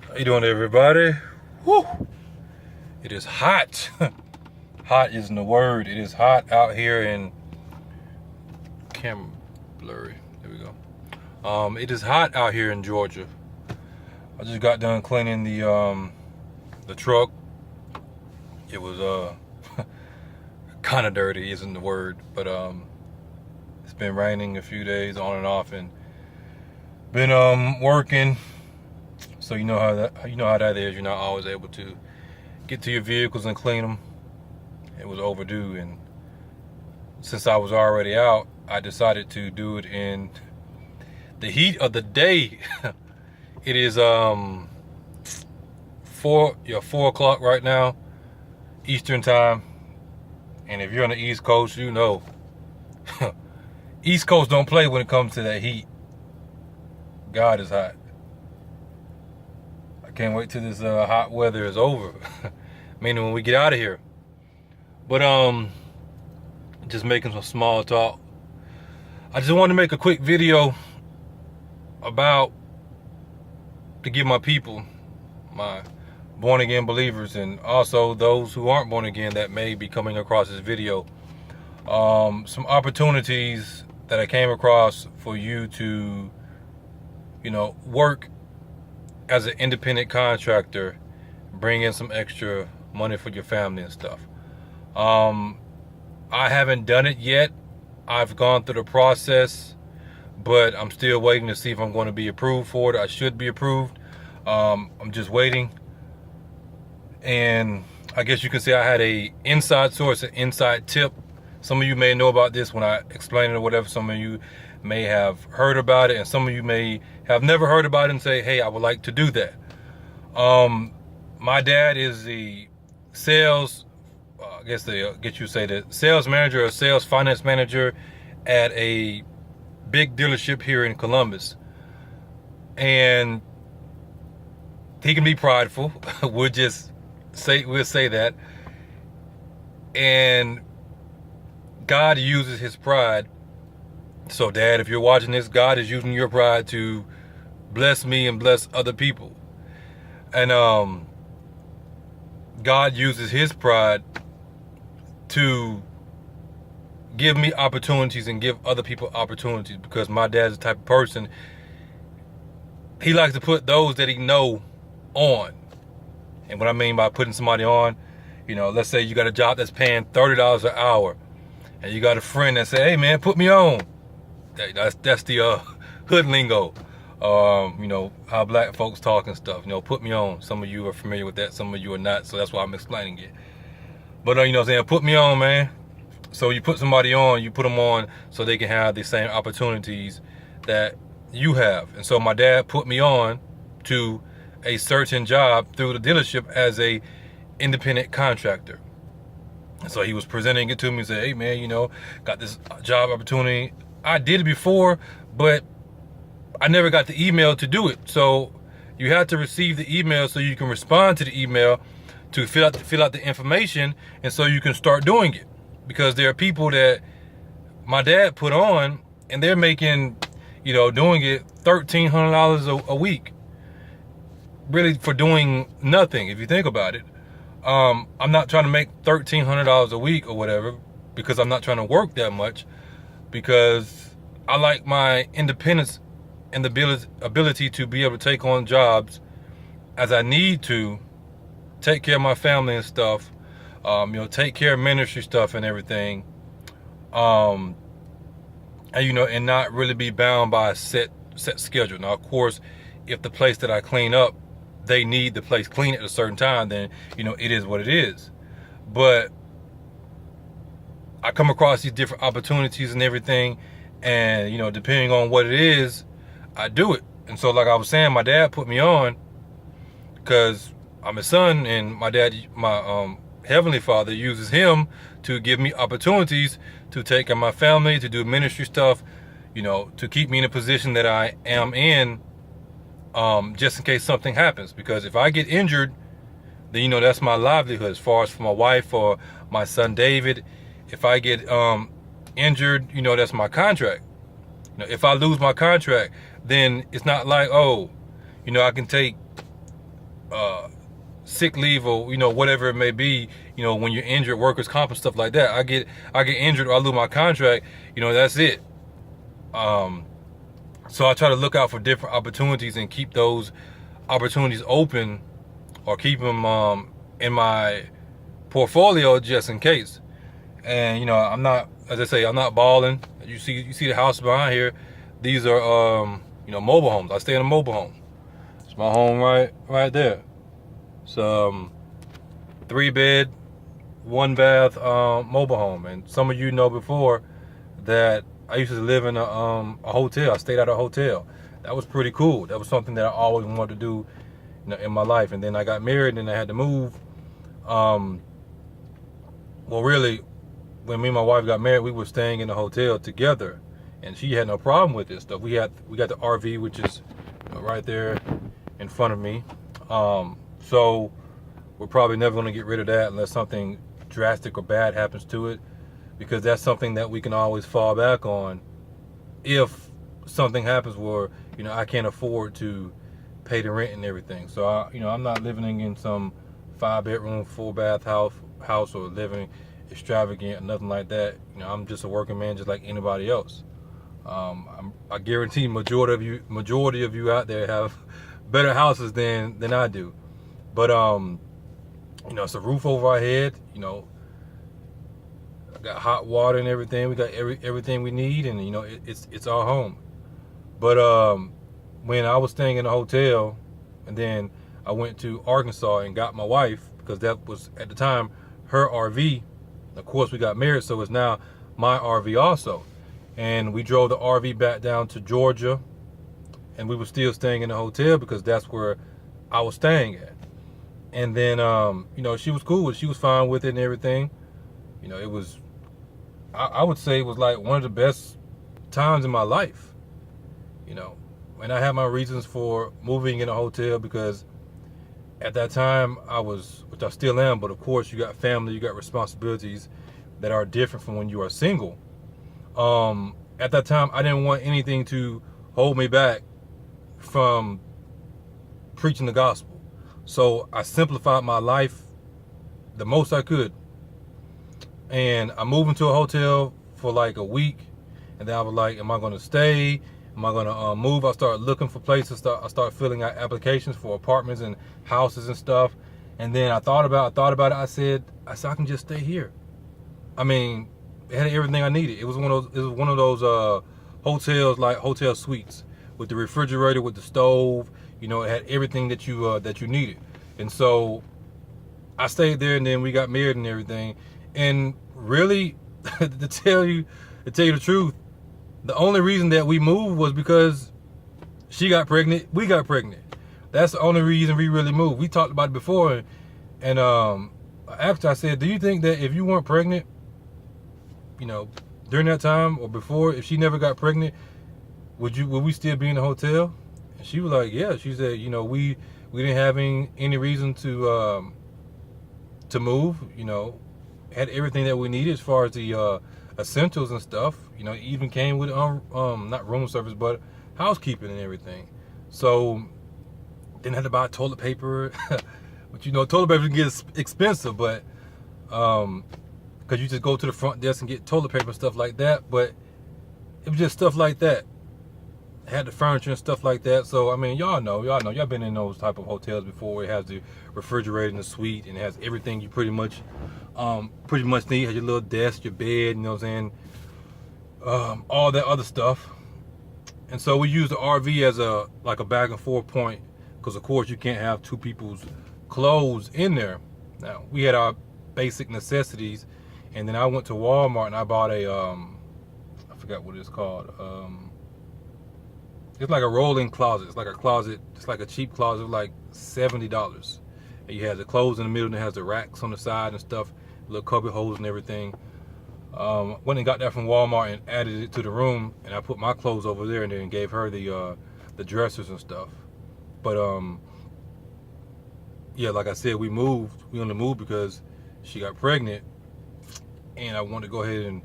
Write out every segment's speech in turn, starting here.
How you doing, everybody? Woo! It is hot. Hot isn't the word. It is hot out here in camera blurry. There we go. It is hot out here in Georgia. I just got done cleaning the truck. It was kind of dirty isn't the word, but it's been raining a few days on and off, and been working. So you know how that is. You're not always able to get to your vehicles and clean them. It was overdue, and since I was already out, I decided to do it in the heat of the day. It is 4 o'clock right now, Eastern time, and if you're on the East Coast, you know East Coast don't play when it comes to that heat. God is hot. I can't wait till this hot weather is over. Meaning when we get out of here. But just making some small talk. I just wanted to make a quick video about to give my people, my born again believers, and also those who aren't born again that may be coming across this video, some opportunities that I came across for you to, work as an independent contractor, bring in some extra money for your family and stuff. I haven't done it yet. I've gone through the process, but I'm still waiting to see if I'm going to be approved for it. I should be approved. I'm just waiting. And I guess you could say I had a inside source, an inside tip. Some of you may know about this when I explain it or whatever. Some of you may have heard about it, and some of you may have never heard about it and say, hey, I would like to do that. My dad is the sales, I guess they get you to say the sales manager or sales finance manager at a big dealership here in Columbus. And he can be prideful. we'll say that. And God uses his pride. So Dad, if you're watching this, God is using your pride to bless me and bless other people. And God uses his pride to give me opportunities and give other people opportunities, because my dad's the type of person, he likes to put those that he know on. And what I mean by putting somebody on, let's say you got a job that's paying $30 an hour, and you got a friend that say, hey man, put me on. That's the hood lingo. How black folks talk and stuff. Put me on. Some of you are familiar with that, some of you are not, so that's why I'm explaining it. But saying, put me on, man. So you put somebody on, you put them on so they can have the same opportunities that you have. And so my dad put me on to a certain job through the dealership as a independent contractor. And so he was presenting it to me and said, hey man, got this job opportunity. I did it before, but I never got the email to do it. So you have to receive the email so you can respond to the email to fill out the information, and so you can start doing it. Because there are people that my dad put on, and they're making, doing it $1,300 a week, really, for doing nothing. If you think about it, I'm not trying to make $1,300 a week or whatever, because I'm not trying to work that much, because I like my independence and the ability to be able to take on jobs as I need to, take care of my family and stuff, take care of ministry stuff and everything, and and not really be bound by a set schedule. Now, of course, if the place that I clean up, they need the place clean at a certain time, then it is what it is. But I come across these different opportunities and everything, and depending on what it is, I do it. And so, like I was saying, my dad put me on because I'm his son, and my dad, my Heavenly Father, uses him to give me opportunities to take care of my family, to do ministry stuff, to keep me in a position that I am in, just in case something happens. Because if I get injured, then that's my livelihood. As far as for my wife or my son David, if I get injured, that's my contract. If I lose my contract, then it's not like, I can take sick leave or whatever it may be, when you're injured, workers comp and stuff like that. I get injured or I lose my contract, that's it. So I try to look out for different opportunities and keep those opportunities open, or keep them in my portfolio just in case. And I'm not, as I say, I'm not balling. You see the house behind here. These are mobile homes. I stay in a mobile home. It's my home right there. It's 3-bed, 1-bath mobile home. And some of you know before that I used to live in a hotel. I stayed at a hotel. That was pretty cool. That was something that I always wanted to do in my life. And then I got married and I had to move. Well, really, when me and my wife got married, we were staying in a hotel together, and she had no problem with this stuff. We got the RV, which is right there in front of me. So we're probably never going to get rid of that unless something drastic or bad happens to it, because that's something that we can always fall back on if something happens where I can't afford to pay the rent and everything. So I'm not living in some 5-bedroom, 4-bath house or living extravagant or nothing like that. I'm just a working man just like anybody else. I guarantee majority of you out there have better houses than I do. But it's a roof over our head. I got hot water and everything. We got everything we need, and it's our home. But when I was staying in a hotel, and then I went to Arkansas and got my wife, because that was at the time her RV. Of course, we got married, so it's now my RV also. And we drove the RV back down to Georgia, and we were still staying in the hotel because that's where I was staying at. And then, she was cool. She was fine with it and everything. It was, I would say it was like one of the best times in my life. And I had my reasons for moving in a hotel, because at that time which I still am, but of course you got family, you got responsibilities that are different from when you are single. At that time, I didn't want anything to hold me back from preaching the gospel. So I simplified my life the most I could. And I moved into a hotel for like a week, and then I was like, am I going to stay? Am I going to move? I started looking for places. I started filling out applications for apartments and houses and stuff. And then I thought about it. I said I can just stay here. I mean, it had everything I needed. It was one of those hotels, like hotel suites, with the refrigerator, with the stove. It had everything that you needed. And so I stayed there, and then we got married and everything. And really, to tell you the truth, the only reason that we moved was because she got pregnant, we got pregnant. That's the only reason we really moved. We talked about it before, and after I said, do you think that if you weren't pregnant, during that time or before, if she never got pregnant, would we still be in the hotel? And she was like, yeah. She said, we didn't have any reason to move. Had everything that we needed as far as the essentials and stuff. It even came with not room service, but housekeeping and everything. So didn't have to buy toilet paper. But toilet paper can get expensive, but because you just go to the front desk and get toilet paper and stuff like that. But it was just stuff like that. Had the furniture and stuff like that. So I mean, y'all been in those type of hotels before, where it has the refrigerator and the suite, and it has everything you pretty much need. Has your little desk, your bed, what I'm saying, all that other stuff. And so we use the RV as a back and forth point, because of course you can't have two people's clothes in there. Now we had our basic necessities, and then I went to Walmart and I bought a I forgot what it's called. It's like a rolling closet. It's like a closet. It's like a cheap closet, like $70. And you have the clothes in the middle, and it has the racks on the side and stuff, little cubby holes and everything. Went and got that from Walmart and added it to the room, and I put my clothes over there, and then gave her the dressers and stuff. But yeah, like I said, we only moved because she got pregnant, and I wanted to go ahead and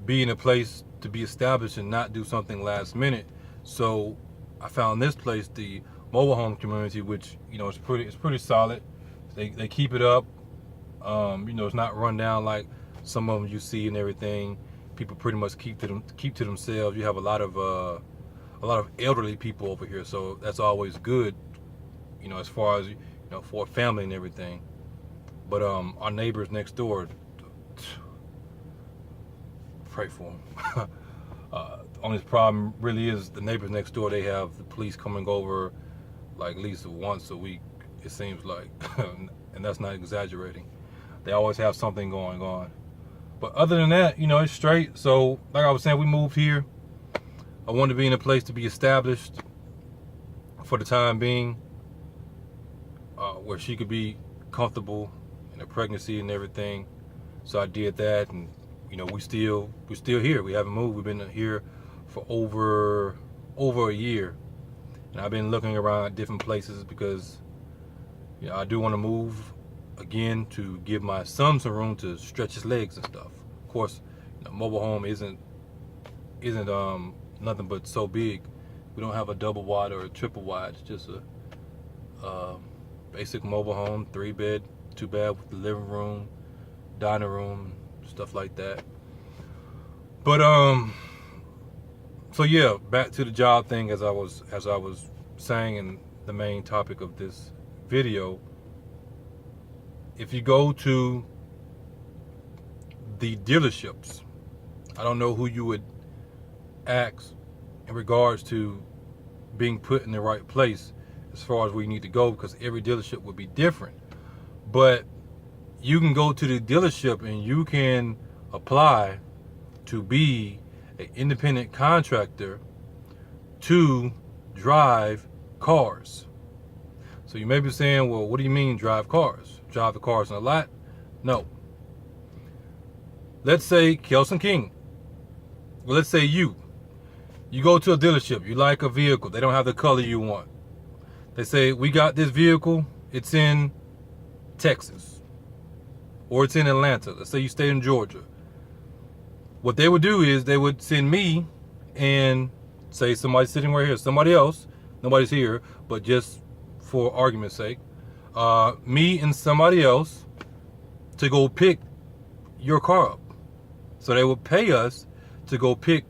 be in a place to be established and not do something last minute. So I found this place, the mobile home community, which, you know, it's pretty solid. They keep it up. You know, it's not run down like some of them you see and everything. People pretty much keep to themselves. You have a lot of elderly people over here, so that's always good, you know, as far as, you know, for family and everything. But our neighbors next door, pray for them. Only problem really is the neighbors next door. They have the police coming over like at least once a week, it seems like, and that's not exaggerating. They always have something going on. But other than that, you know, it's straight. So like I was saying, we moved here. I wanted to be in a place to be established for the time being, where she could be comfortable in her pregnancy and everything. So I did that, and you know, we're still here. We haven't moved. We've been here for over a year, and I've been looking around at different places because, you know, I do want to move again to give my son some room to stretch his legs and stuff. Of course, you know, mobile home isn't nothing but so big. We don't have a double wide or a triple wide. It's just a basic mobile home, 3-bed, 2-bath with the living room, dining room, stuff like that. But so yeah, back to the job thing, as I was saying in the main topic of this video. If you go to the dealerships, I don't know who you would ask in regards to being put in the right place as far as where you need to go, because every dealership would be different. But you can go to the dealership and you can apply to be an independent contractor to drive cars. So you may be saying, well, what do you mean drive cars? Drive the cars in a lot? No. Let's say Kelson King. Well, let's say you go to a dealership. You like a vehicle. They don't have the color you want. They say, we got this vehicle. It's in Texas. Or it's in Atlanta. Let's say you stay in Georgia. What they would do is they would send me and say somebody's sitting right here. Somebody else. Nobody's here. But just for argument's sake. Me and somebody else to go pick your car up. So they would pay us to go pick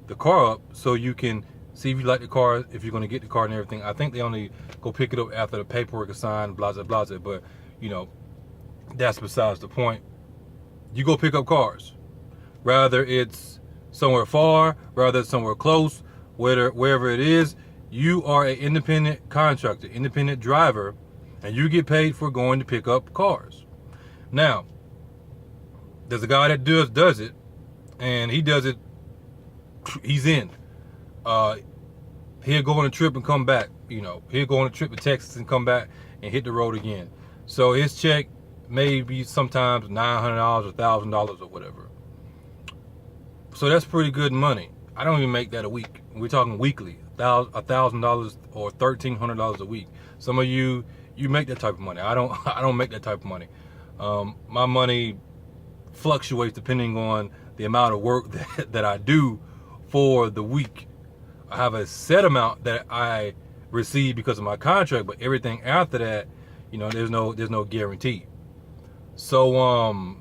the car up so you can see if you like the car, if you're going to get the car and everything. I think they only go pick it up after the paperwork is signed, blah, blah, blah. But, you know, that's besides the point. You go pick up cars. Rather it's somewhere far, rather it's somewhere close, wherever it is, you are an independent contractor, independent driver, and you get paid for going to pick up cars. Now, there's a guy that does it, and he does it, he's in. He'll go on a trip and come back, you know. He'll go on a trip to Texas and come back and hit the road again. So his check may be sometimes $900 or $1,000 or whatever. So that's pretty good money. I don't even make that a week. We're talking weekly, $1,000 or $1,300 a week. Some of you make that type of money. I don't make that type of money. My money fluctuates depending on the amount of work that I do for the week. I have a set amount that I receive because of my contract, but everything after that, you know, there's no guarantee. So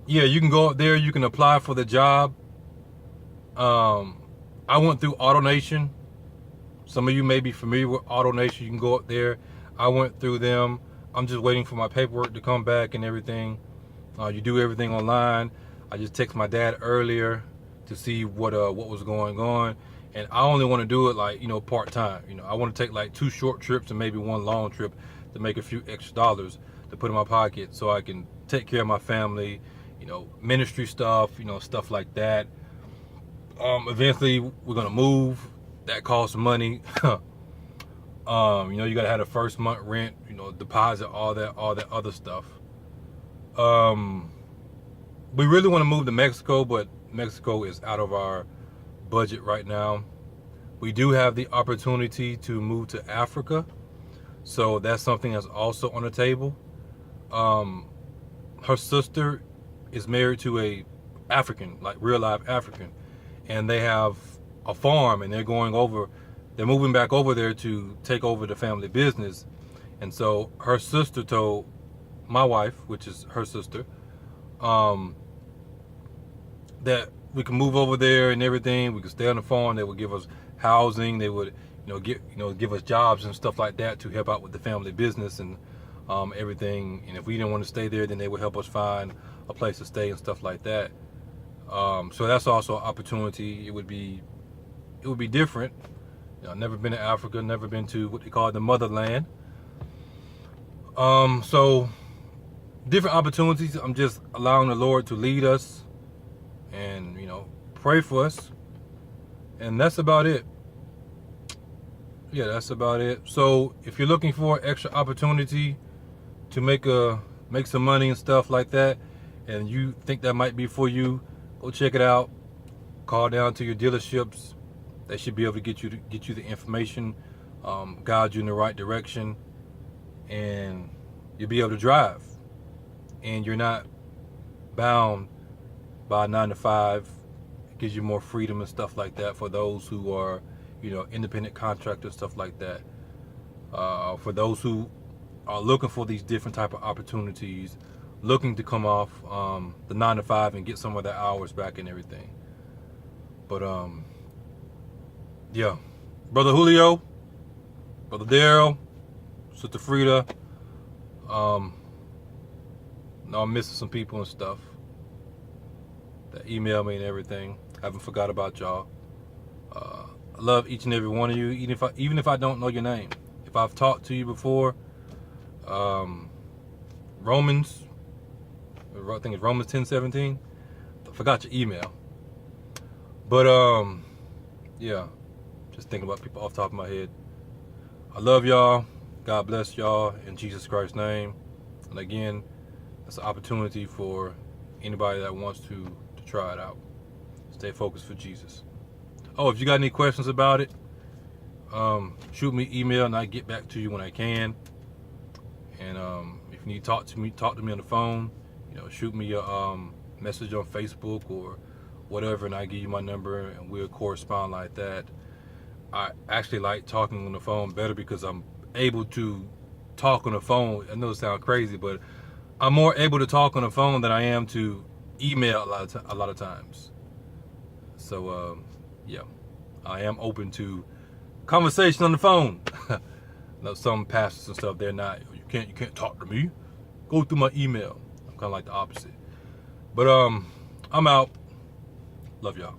yeah, you can go up there, you can apply for the job. I went through AutoNation. Some of you may be familiar with AutoNation. You can go up there. I went through them. I'm just waiting for my paperwork to come back and everything. You do everything online. I just texted my dad earlier to see what was going on, and I only want to do it like, you know, part-time. You know, I want to take like 2 short trips and maybe 1 long trip to make a few extra dollars to put in my pocket so I can take care of my family, you know, ministry stuff, you know, stuff like that. Eventually we're gonna move. That costs money. You know, you gotta have the first month rent, you know, deposit, all that other stuff. We really want to move to Mexico, but Mexico is out of our budget right now. We do have the opportunity to move to Africa, so that's something that's also on the table. Her sister is married to a African, like real life African, and they have a farm, and they're going over they're moving back over there to take over the family business. And so her sister told my wife, which is her sister, that we can move over there and everything. We could stay on the farm. They would give us housing. They would, give us jobs and stuff like that to help out with the family business and everything. And if we didn't want to stay there, then they would help us find a place to stay and stuff like that. So that's also an opportunity. It would be different. I've never been to Africa, never been to what they call the motherland. So different opportunities. I'm just allowing the Lord to lead us and, pray for us. And that's about it. Yeah, that's about it. So if you're looking for extra opportunity to make some money and stuff like that, and you think that might be for you, go check it out. Call down to your dealerships. They should be able to get you the information, guide you in the right direction, and you'll be able to drive. And you're not bound by 9 to 5. It gives you more freedom and stuff like that for those who are, independent contractors, stuff like that. For those who are looking for these different type of opportunities, looking to come off the 9 to 5 and get some of their hours back and everything. But yeah, Brother Julio, Brother Daryl, Sister Frida, I'm missing some people and stuff that email me and everything. I haven't forgot about y'all. I love each and every one of you, even if I don't know your name. If I've talked to you before, Romans, I think it's Romans 10:17. I forgot your email. But yeah, just thinking about people off the top of my head. I love y'all. God bless y'all in Jesus Christ's name. And again, it's an opportunity for anybody that wants to try it out. Stay focused for Jesus. Oh, if you got any questions about it, shoot me an email and I get back to you when I can. And if you need to talk to me on the phone. Shoot me a message on Facebook or whatever, and I give you my number and we'll correspond like that. I actually like talking on the phone better because I'm able to talk on the phone. I know it sounds crazy, but I'm more able to talk on the phone than I am to email a lot of times. So yeah, I am open to conversation on the phone. Some pastors and stuff, they're not. You can't talk to me. Go through my email. I'm kind of like the opposite. But I'm out. Love y'all.